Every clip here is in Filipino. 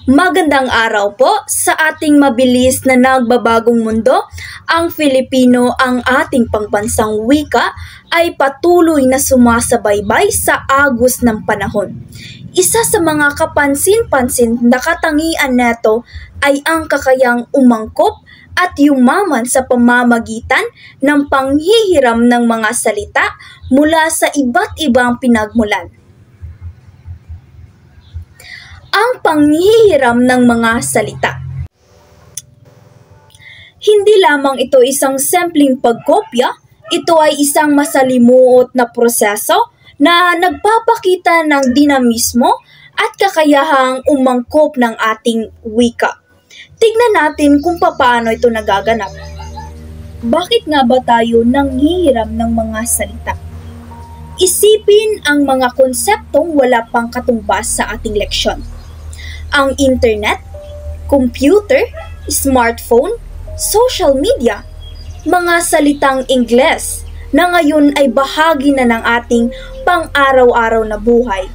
Magandang araw po sa ating mabilis na nagbabagong mundo. Ang Filipino, ang ating pangbansang wika, ay patuloy na sumasabaybay sa agos ng panahon. Isa sa mga kapansin-pansin na katangian neto ay ang kakayang umangkop at yumaman sa pamamagitan ng panghihiram ng mga salita mula sa iba't ibang pinagmulan. Ang panghihiram ng mga salita. Hindi lamang ito isang simpleng pagkopya, ito ay isang masalimuot na proseso na nagpapakita ng dinamismo at kakayahang umangkop ng ating wika. Tignan natin kung paano ito nagaganap. Bakit nga ba tayo nanghihiram ng mga salita? Isipin ang mga konseptong wala pang katumbas sa ating leksyon. Ang internet, computer, smartphone, social media, mga salitang Ingles na ngayon ay bahagi na ng ating pang-araw-araw na buhay.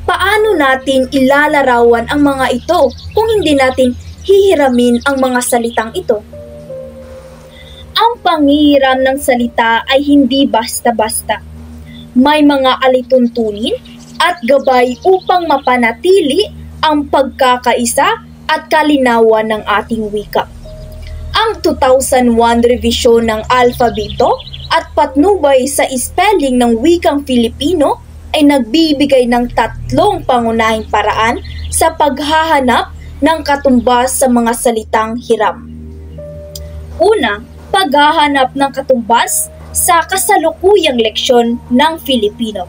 Paano natin ilalarawan ang mga ito kung hindi natin hihiramin ang mga salitang ito? Ang panghihiram ng salita ay hindi basta-basta. May mga alituntunin at gabay upang mapanatili ang pagkakaisa at kalinawan ng ating wika. Ang 2001 revision ng alfabeto at patnubay sa spelling ng wikang Filipino ay nagbibigay ng 3 pangunahing paraan sa paghahanap ng katumbas sa mga salitang hiram. Una, paghahanap ng katumbas sa kasalukuyang leksyon ng Filipino.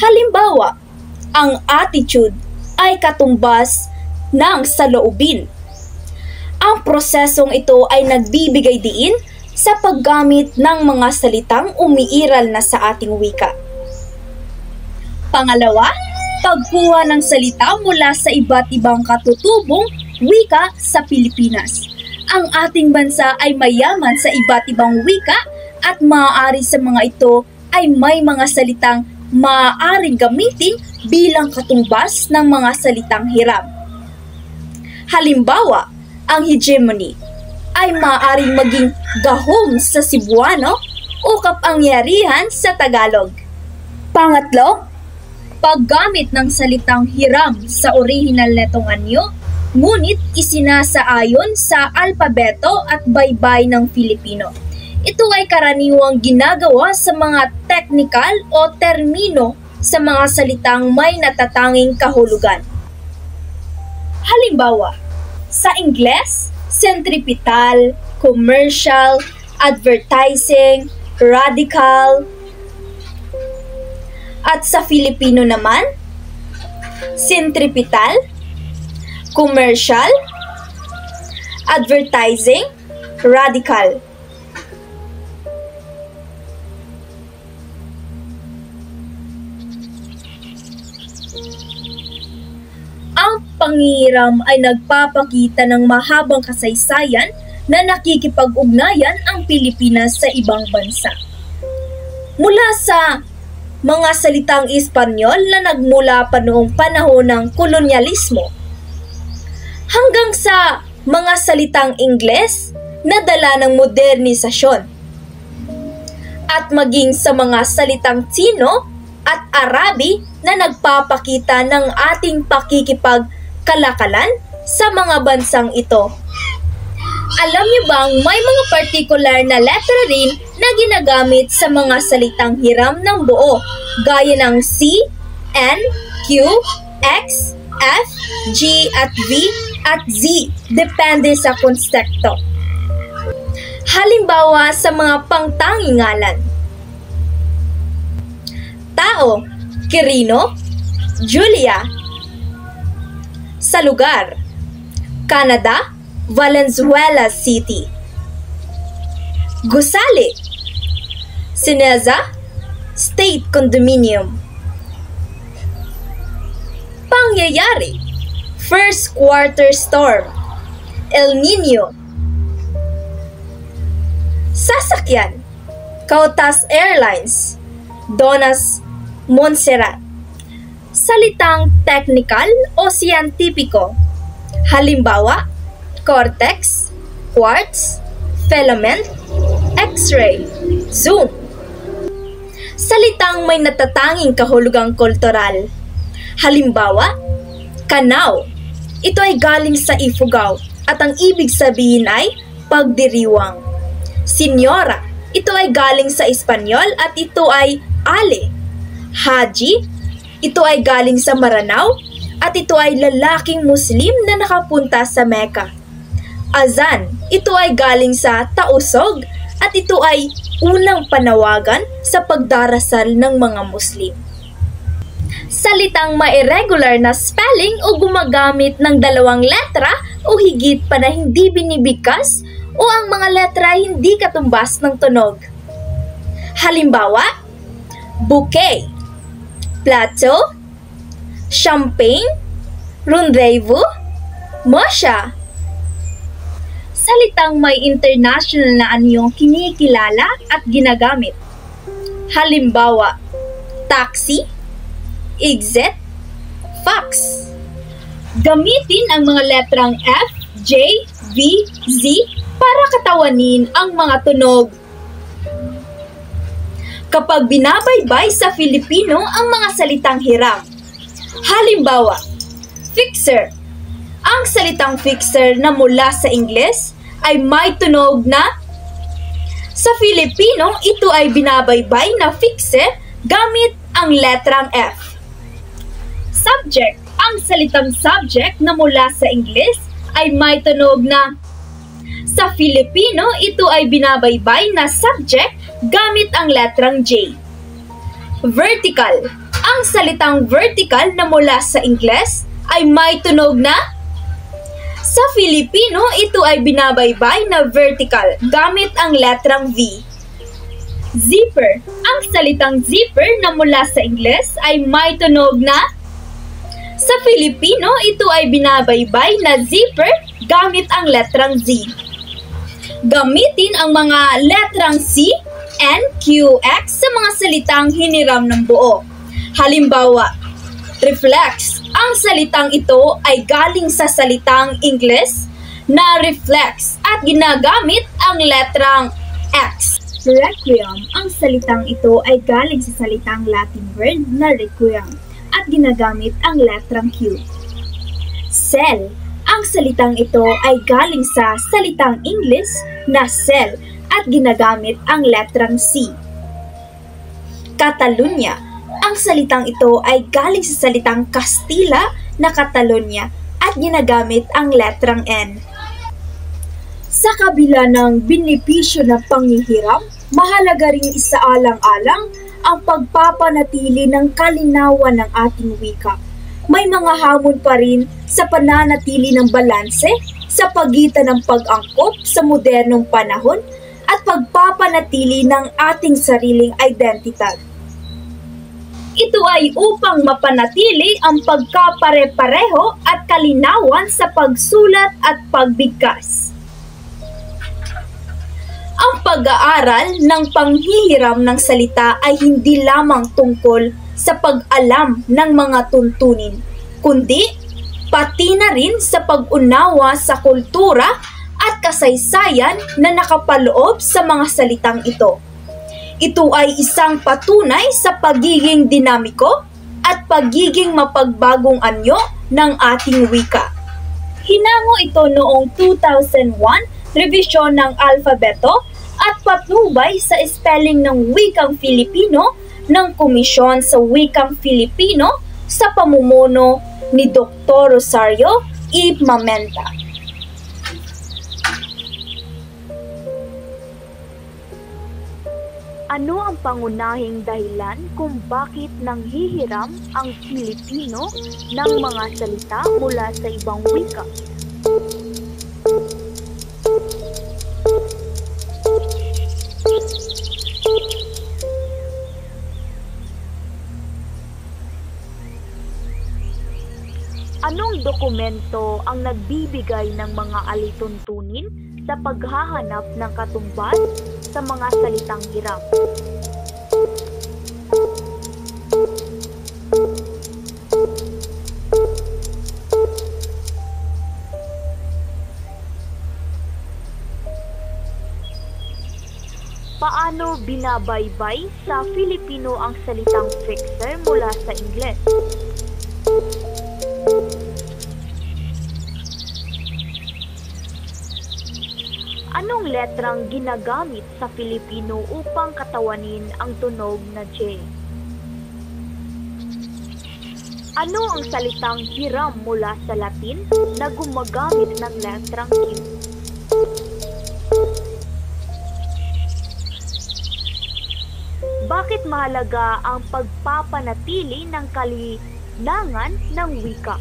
Halimbawa, ang attitude ay katumbas ng saloobin. Ang prosesong ito ay nagbibigay diin sa paggamit ng mga salitang umiiral na sa ating wika. Pangalawa, pagkuha ng salita mula sa iba't ibang katutubong wika sa Pilipinas. Ang ating bansa ay mayaman sa iba't ibang wika at maaari sa mga ito ay may mga salitang maaaring gamitin bilang katumbas ng mga salitang hiram. Halimbawa, ang hegemony ay maaaring maging gahom sa Cebuano o kapangyarihan sa Tagalog. Pangatlo, paggamit ng salitang hiram sa orihinal netong anyo, ngunit isinasaayon sa alpabeto at baybay ng Filipino. Ito ay karaniwang ginagawa sa mga technical o termino sa mga salitang may natatanging kahulugan. Halimbawa, sa Ingles, centripetal, commercial, advertising, radical, at sa Filipino naman, centripetal, commercial, advertising, radical. Ang panghihiram ay nagpapakita ng mahabang kasaysayan na nakikipag-ugnayan ang Pilipinas sa ibang bansa. Mula sa mga salitang Espanyol na nagmula pa noong panahon ng kolonyalismo, hanggang sa mga salitang Ingles na dala ng modernisasyon, at maging sa mga salitang Tsino at Arabi na nagpapakita ng ating pakikipagkalakalan sa mga bansang ito. Alam niyo bang may mga partikular na letra rin na ginagamit sa mga salitang hiram ng buo, gaya ng C, N, Q, X, F, G at V at Z, depende sa konteksto. Halimbawa sa mga pangtanging ngalan: tao, Quirino, Julia. Sa lugar: Canada, Valenzuela City. Gusali, Sineza, State Condominium. Pangyayari: first quarter storm, El Nino. Sasakyan: Kautas Airlines, Donas Montserrat. Salitang technical o scientifico. Halimbawa, cortex, quartz, filament, X-ray, zoom. Salitang may natatanging kahulugang kultural. Halimbawa, kanaw. Ito ay galing sa Ifugao at ang ibig sabihin ay pagdiriwang. Senyora. Ito ay galing sa Espanyol at ito ay ale. Haji. Ito ay galing sa Maranao at ito ay lalaking Muslim na nakapunta sa Mecca. Azan. Ito ay galing sa Tausog at ito ay unang panawagan sa pagdarasal ng mga Muslim. Salitang may irregular na spelling o gumagamit ng dalawang letra o higit pa na hindi binibigkas o ang mga letra hindi katumbas ng tunog. Halimbawa, bouquet, plateau, champagne, rendezvous, mosha. Salitang may international na anyong kinikilala at ginagamit. Halimbawa, taxi, exit, fax. Gamitin ang mga letrang F, J, V, Z para katawanin ang mga tunog. Kapag binabaybay sa Filipino ang mga salitang hiram. Halimbawa, fixer. Ang salitang fixer na mula sa Ingles ay may tunog na. Sa Filipino, ito ay binabaybay na fixer gamit ang letrang F. Subject. Ang salitang subject na mula sa Ingles ay may tunog na. Sa Filipino, ito ay binabaybay na subject gamit ang letrang J. Vertical. Ang salitang vertical na mula sa Ingles ay may tunog na. Sa Filipino, ito ay binabaybay na vertical gamit ang letrang V. Zipper. Ang salitang zipper na mula sa Ingles ay may tunog na. Sa Filipino, ito ay binabaybay na zipper gamit ang letrang Z. Gamitin ang mga letrang C, N, Q, X sa mga salitang hiniram ng buo. Halimbawa, reflex. Ang salitang ito ay galing sa salitang Ingles na reflex at ginagamit ang letrang X. Requiem. Ang salitang ito ay galing sa salitang Latin word na requiem at ginagamit ang letrang Q. Cell. Ang salitang ito ay galing sa salitang English na cell at ginagamit ang letrang C. Catalunya. Ang salitang ito ay galing sa salitang Kastila na Catalonia at ginagamit ang letrang N. Sa kabila ng benepisyo ng panghihiram, mahalaga ring isaalang-alang ang pagpapanatili ng kalinawan ng ating wika. May mga hamon pa rin sa pananatili ng balanse sa pagitan ng pag-angkop sa modernong panahon at pagpapanatili ng ating sariling identidad. Ito ay upang mapanatili ang pagkapare-pareho at kalinawan sa pagsulat at pagbigkas. Ang pag-aaral ng panghihiram ng salita ay hindi lamang tungkol sa pag-alam ng mga tuntunin, kundi pati na rin sa pag-unawa sa kultura at kasaysayan na nakapaloob sa mga salitang ito. Ito ay isang patunay sa pagiging dinamiko at pagiging mapagbagong anyo ng ating wika. Hinango ito noong 2001 revisyon ng alfabeto at patnubay sa spelling ng wikang Filipino ng Komisyon sa Wikang Filipino sa pamumuno ni Dr. Rosario E. Mamenta. Ano ang pangunahing dahilan kung bakit nanghihiram ang Filipino ng mga salita mula sa ibang wika? Anong dokumento ang nagbibigay ng mga alituntunin sa paghahanap ng katumbas sa mga salitang hiram? Paano binabaybay sa Filipino ang salitang fixer mula sa Ingles? Anong letrang ginagamit sa Filipino upang katawanin ang tunog na J? Ano ang salitang hiram mula sa Latin na gumagamit ng letrang Q? Bakit mahalaga ang pagpapanatili ng kalinangan ng wika?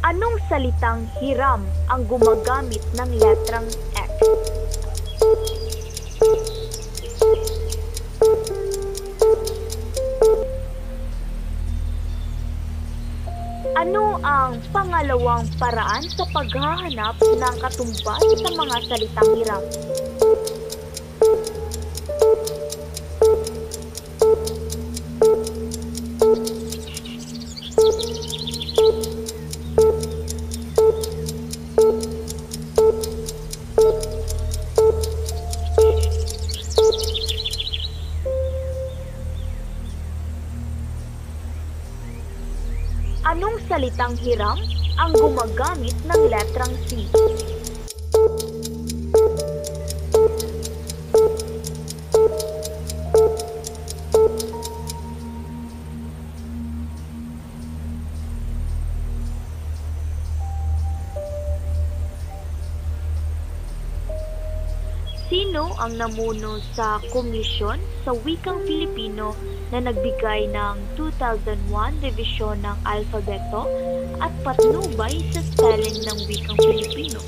Anong salitang hiram ang gumagamit ng letrang X? Ano ang pangalawang paraan sa paghahanap ng katumbas sa mga salitang hiram? Anong salitang hiram ang gumagamit ng letrang C? Sino ang namuno sa komisyon sa wikang Filipino na nagbigay ng 2001 revisyon ng alfabeto at patnubay sa spelling ng wikang Filipino?